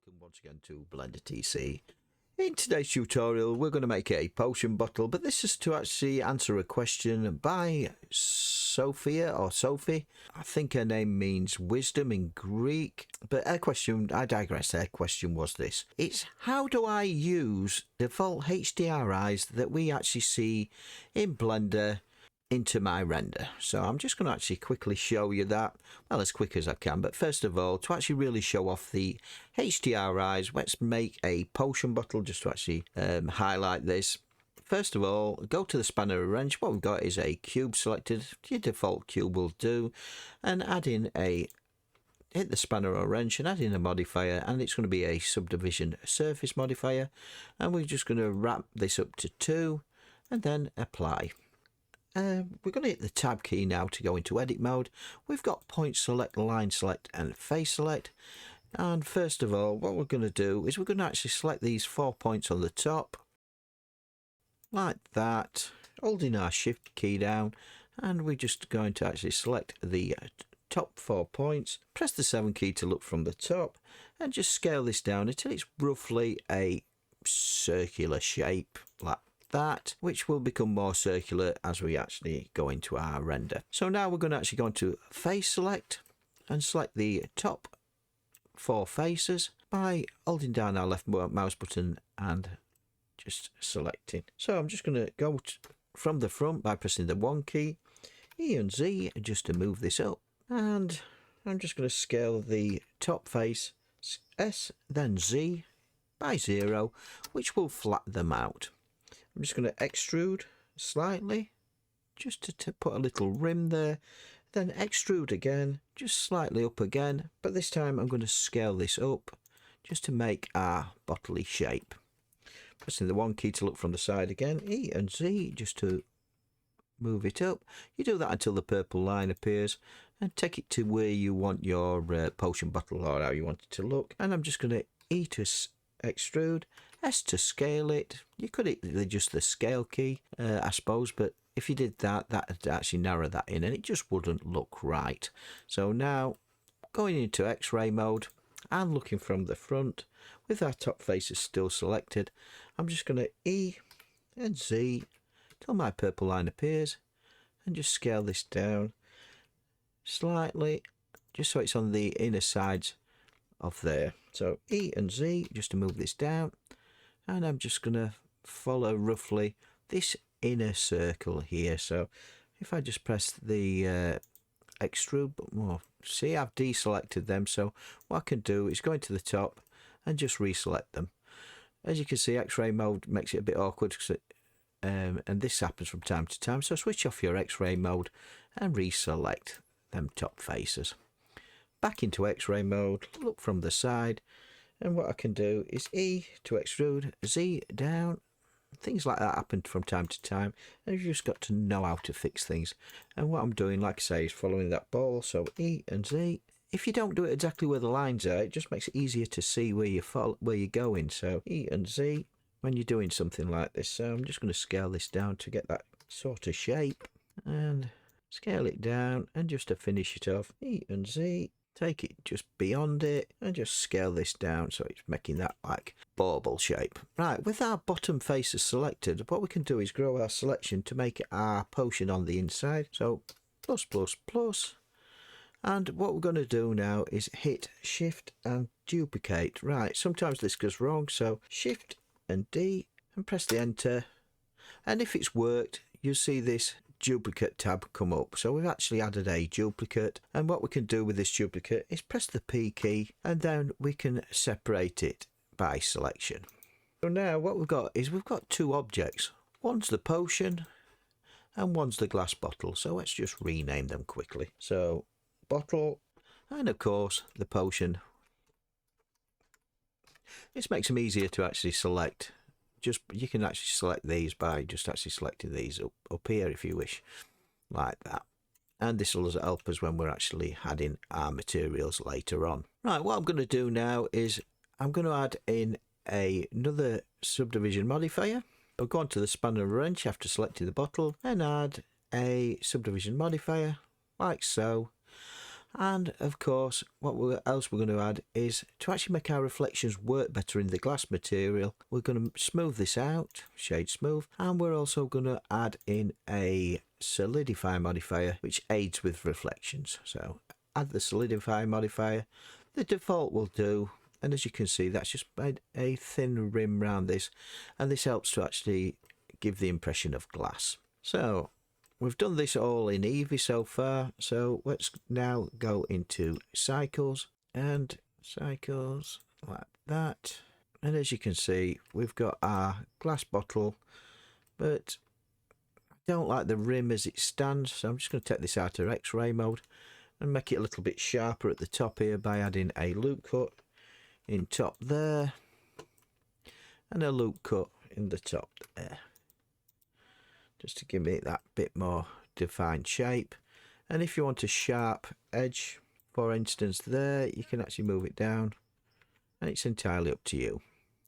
Welcome once again to Blender TC. In today's tutorial we're going to make a potion bottle, but this is to actually answer a question by Sophia or Sophie. I think her name means wisdom in Greek, but her question, I digress, her question was this. It's how do I use default HDRIs that we actually see in Blender into my render? So I'm just going to actually quickly show you that, well, as quick as I can. But first of all, to actually really show off the HDRIs, let's make a potion bottle just to actually highlight this. First of all, go to the spanner wrench. What we've got is a cube selected. Your default cube will do, and add in hit the spanner or wrench and add in a modifier, and it's going to be a subdivision surface modifier, and we're just going to wrap this up to 2 and then apply. We're going to hit the tab key now to go into edit mode. We've got point select, line select and face select. And first of all, what we're going to do is we're going to actually select these 4 points on the top like that, holding our shift key down, and we're just going to actually select the top 4 points, press the 7 key to look from the top, and just scale this down until it's roughly a circular shape like that, which will become more circular as we actually go into our render. So now we're going to actually go into face select and select the top 4 faces by holding down our left mouse button and just selecting. So I'm just going to go from the front by pressing the 1 key, E and Z, just to move this up, and I'm just going to scale the top face S then Z by 0, which will flatten them out. I'm just going to extrude slightly, just to put a little rim there, then extrude again, just slightly up again, but this time I'm going to scale this up just to make our bottle shape. Pressing the 1 key to look from the side again, E and Z, just to move it up. You do that until the purple line appears, and take it to where you want your potion bottle or how you want it to look. And I'm just going to E to extrude, S to scale it. You could hit just the scale key, I suppose, but if you did that, that would actually narrow that in and it just wouldn't look right. So now, going into X-ray mode and looking from the front with our top faces still selected, I'm just going to E and Z till my purple line appears and just scale this down slightly, just so it's on the inner sides of there. So E and Z just to move this down, and I'm just going to follow roughly this inner circle here. So if I just press the extrude, well, see, I've deselected them, so what I can do is go into the top and just reselect them. As you can see, X-ray mode makes it a bit awkward, and this happens from time to time, so switch off your X-ray mode and reselect them top faces. Back into X-ray mode, look from the side, and what I can do is E to extrude, Z down. Things like that happen from time to time, and you've just got to know how to fix things. And what I'm doing, like I say, is following that ball, so E and Z. If you don't do it exactly where the lines are, it just makes it easier to see where you're going. So E and Z when you're doing something like this. So I'm just going to scale this down to get that sort of shape, and scale it down, and just to finish it off, E and Z. Take it just beyond it and just scale this down so it's making that like bauble shape. Right, with our bottom faces selected, what we can do is grow our selection to make our potion on the inside. So plus plus plus, and what we're going to do now is hit shift and duplicate. Right, sometimes this goes wrong, so shift and D and press the enter, and if it's worked, you'll see this duplicate tab come up. So we've actually added a duplicate, and what we can do with this duplicate is press the P key, and then we can separate it by selection. So now what we've got is we've got 2 objects. One's the potion and one's the glass bottle, so let's just rename them quickly. So bottle, and of course the potion. This makes them easier to actually select. You can actually select these by just actually selecting these up here if you wish, like that. And this will help us when we're actually adding our materials later on. Right, what I'm going to do now is I'm going to add in another subdivision modifier. I'll go onto the spanner wrench after selecting the bottle and add a subdivision modifier like so. And of course, else we're going to add is to actually make our reflections work better in the glass material. We're going to smooth this out, shade smooth, and we're also going to add in a solidify modifier which aids with reflections. So add the solidify modifier. The default will do, and as you can see, that's just made a thin rim around this, and this helps to actually give the impression of glass. So we've done this all in Eevee so far, so let's now go into cycles, and cycles like that. And as you can see, we've got our glass bottle, but I don't like the rim as it stands, so I'm just going to take this out of X-ray mode and make it a little bit sharper at the top here by adding a loop cut in top there and a loop cut in the top there, just to give it that bit more defined shape. And if you want a sharp edge, for instance there, you can actually move it down, and it's entirely up to you.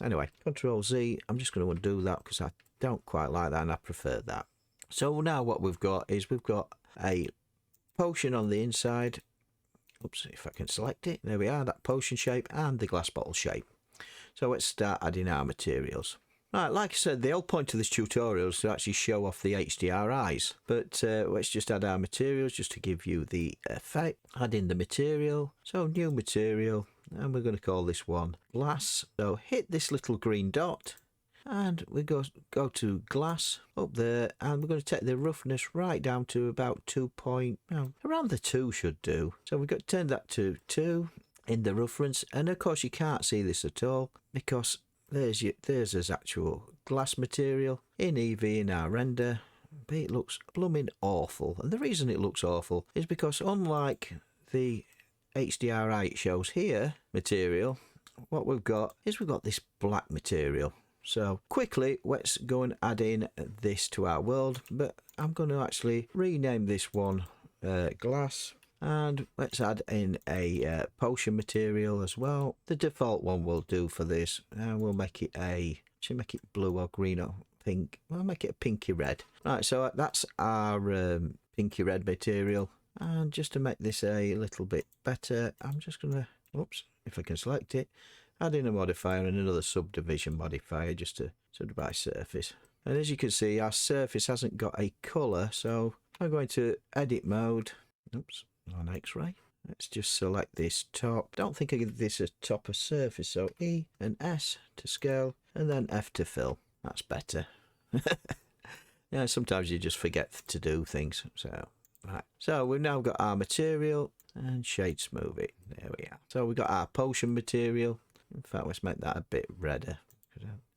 Anyway, Control Z, I'm just going to undo that because I don't quite like that and I prefer that. So now what we've got is we've got a potion on the inside. Oops, if I can select it. There we are, that potion shape and the glass bottle shape. So let's start adding our materials. Right, like I said, the whole point of this tutorial is to actually show off the HDRIs. But let's just add our materials just to give you the effect. Add in the material. So new material, and we're going to call this one glass. So hit this little green dot, and we go to glass up there, and we're going to take the roughness right down to about 2 point, around the 2 should do. So we've got to turn that to 2 in the reference, and of course you can't see this at all because there's his actual glass material in Eevee in our render, but it looks blooming awful. And the reason it looks awful is because unlike the HDRI it shows here material, what we've got is we've got this black material. So quickly, let's go and add in this to our world, but I'm going to actually rename this one glass, and let's add in a potion material as well. The default one will do for this, and we'll make it blue or green or pink. We'll make it a pinky red. Right, so that's our pinky red material, and just to make this a little bit better, I'm just going to, oops, if I can select it, add in a modifier and another subdivision modifier just to subdivide surface. And as you can see, our surface hasn't got a colour, so I'm going to edit mode, oops, on X-ray. Let's just select this top. Don't think I give this a top of surface, so E and S to scale, and then F to fill. That's better. Yeah, sometimes you just forget to do things. So, right. So we've now got our material, and shade smooth it. There we are. So we've got our potion material. In fact, let's make that a bit redder.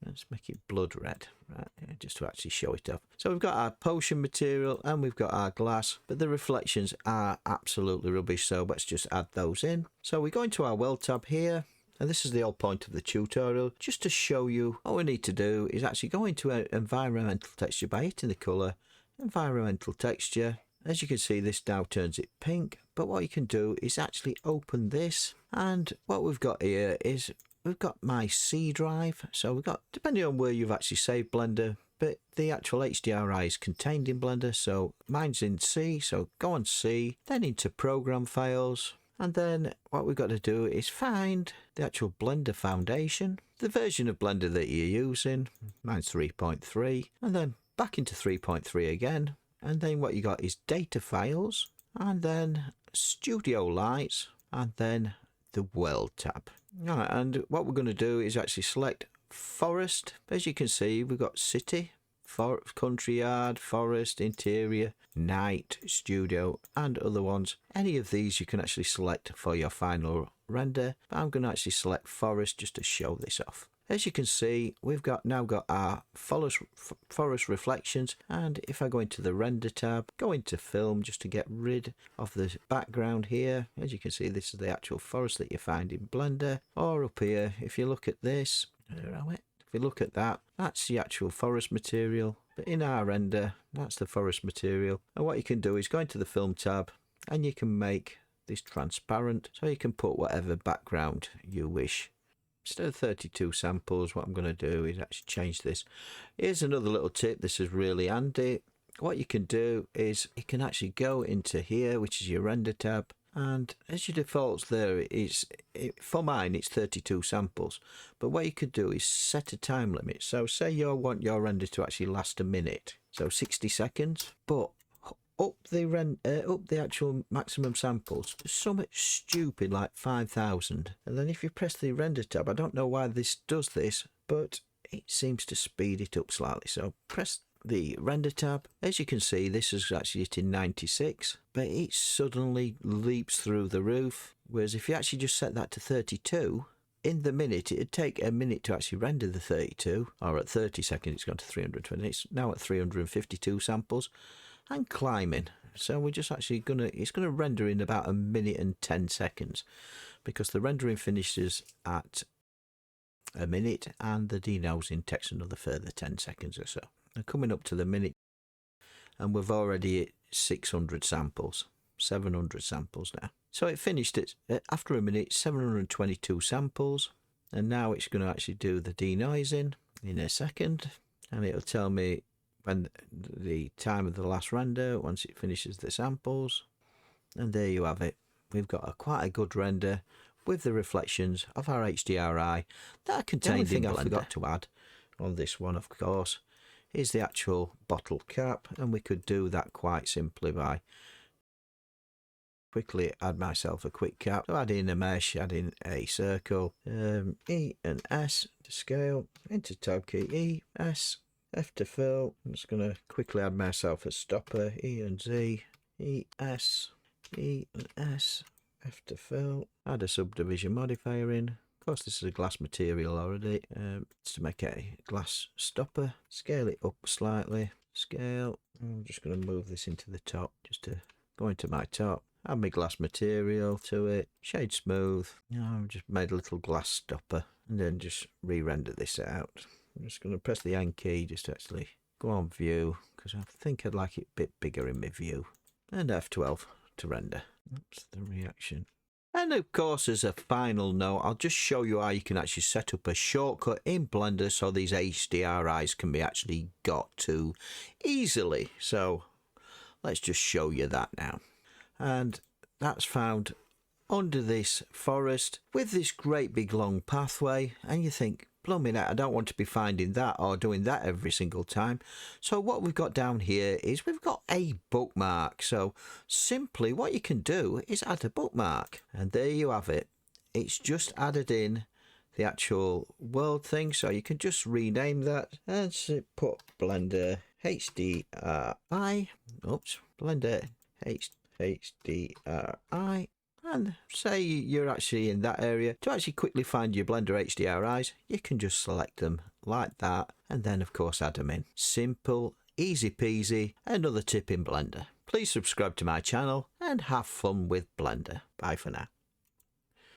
Let's make it blood red, right? Yeah, just to actually show it off. So we've got our potion material and we've got our glass, but the reflections are absolutely rubbish, so let's just add those in. So we go into our world tab here, and this is the whole point of the tutorial, just to show you what we need to do is actually go into an environmental texture by hitting the colour, environmental texture. As you can see, this now turns it pink, but what you can do is actually open this, and what we've got here is we've got my C drive. So we've got, depending on where you've actually saved Blender, but the actual HDRI is contained in Blender, so mine's in C, so go on C, then into program files, and then what we've got to do is find the actual Blender foundation, the version of Blender that you're using. Mine's 3.3, and then back into 3.3 again. And then what you got is data files, and then studio lights, and then the world tab. All right, and what we're going to do is actually select forest. As you can see, we've got city, country yard, forest, interior, night, studio, and other ones. Any of these you can actually select for your final render, but I'm going to actually select forest just to show this off. As you can see, we've now got our forest reflections, and if I go into the render tab, go into film just to get rid of the background here. As you can see, this is the actual forest that you find in Blender. Or up here, if you look at this, if you look at that, that's the actual forest material. But in our render, that's the forest material. And what you can do is go into the film tab, and you can make this transparent, so you can put whatever background you wish. Instead of 32 samples, what I'm going to do is actually change this. Here's another little tip. This is really handy. What you can do is you can actually go into here, which is your render tab, And as your defaults there, for mine it's 32 samples. But what you could do is set a time limit. So say you want your render to actually last a minute, so 60 seconds. But up the actual maximum samples to something stupid like 5,000. And then if you press the render tab, I don't know why this does this, but it seems to speed it up slightly. So press the render tab. As you can see, this is actually hitting 96, but it suddenly leaps through the roof. Whereas if you actually just set that to 32, in the minute, it'd take a minute to actually render the 32, or at 30 seconds it's gone to 320. It's now at 352 samples and climbing. So we're just actually it's gonna render in about a minute and 10 seconds, because the rendering finishes at a minute and the denosing takes another further 10 seconds or so. We're coming up to the minute, and we've already hit 600 samples, 700 samples now. So it finished it after a minute, 722 samples, and now it's going to actually do the denoising in a second, and it'll tell me when the time of the last render once it finishes the samples. And there you have it. We've got quite a good render with the reflections of our HDRI that are contained in Blender. I forgot to add on this one, of course, is the actual bottle cap, and we could do that quite simply by quickly add myself a quick cap. So add in a mesh, add in a circle, E and S to scale, enter tab key, E, S, F to fill. I'm just going to quickly add myself a stopper, E and Z, E, S, E and S, F to fill, add a subdivision modifier in. Of course, this is a glass material already. It's to make a glass stopper. Scale it up slightly. Scale. I'm just going to move this into the top, just to go into my top. Add my glass material to it. Shade smooth. I've just made a little glass stopper, and then just re-render this out. I'm just going to press the N key just to actually go on view, because I think I'd like it a bit bigger in my view. And F12 to render. That's the reaction. And of course, as a final note, I'll just show you how you can actually set up a shortcut in Blender so these HDRIs can be actually got to easily. So let's just show you that now. And that's found under this forest with this great big long pathway, and you think, blooming out, I don't want to be finding that or doing that every single time. So what we've got down here is we've got a bookmark. So simply what you can do is add a bookmark, and there you have it. It's just added in the actual world thing, so you can just rename that and put Blender HDRI. Oops, Blender HDRI. And say you're actually in that area. To actually quickly find your Blender HDRIs, you can just select them like that, and then of course add them in. Simple, easy peasy, another tip in Blender. Please subscribe to my channel and have fun with Blender. Bye for now.